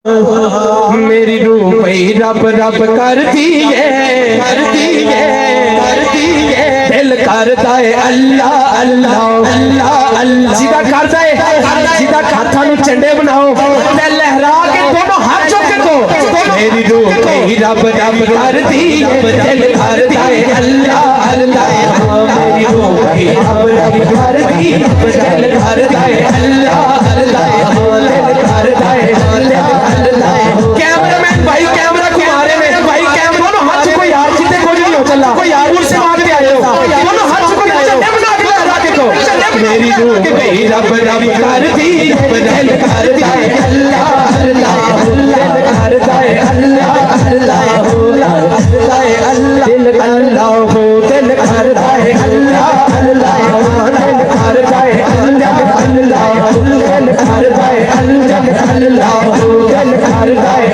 मेरी रूह पई रब रब करती है, करती है, करती है। दिल करता है अल्लाह अल्लाह अल्लाह अल्लाह। सीधा करता है, सीधा हाथों में झंडे बनाओ, लहरा के दोनों हाथ चौके को। मेरी रूह पई रब रब करती है, दिल करता है अल्लाह अल्लाह। मेरी रूह पई रब रब करती है, दिल करता है अल्लाह अल्लाह। दिल करता है कैमरामैन भाई, कैमरा घुमारे में भाई, कैमरा दोनों हाथ को यार, सीधे कुछ नहीं हो चला कोई यार, मुझसे मांग के आए हो दोनों हाथ को चले बना के लगा के तो। मेरी रूह भाई रब रब करती है, दिल करता है अल्लाह अल्लाह। दिल करता है अल्लाह अल्लाह अल्लाह। दिल अल्लाह हो, दिल करता है अल्लाह अल्लाह। दिल करता है अल्लाह अल्लाह। दिल करता है अल्लाह अल्लाह। दिल करता है